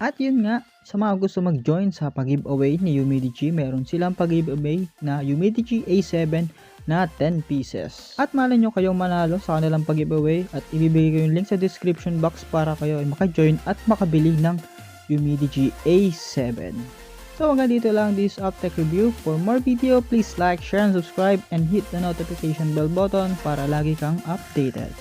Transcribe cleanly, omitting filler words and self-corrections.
At yun nga, sa mga gusto mag-join sa pag-giveaway ni Umidigi, meron silang pag-giveaway na Umidigi A7 na 10 pieces. At malay nyo kayong manalo sa kanilang pag-giveaway at ibibigay ko yung link sa description box para kayo ay maka-join at makabili ng Umidigi A7. So hanggang dito lang this Uptech review. For more video, please like, share, and subscribe and hit the notification bell button para lagi kang updated.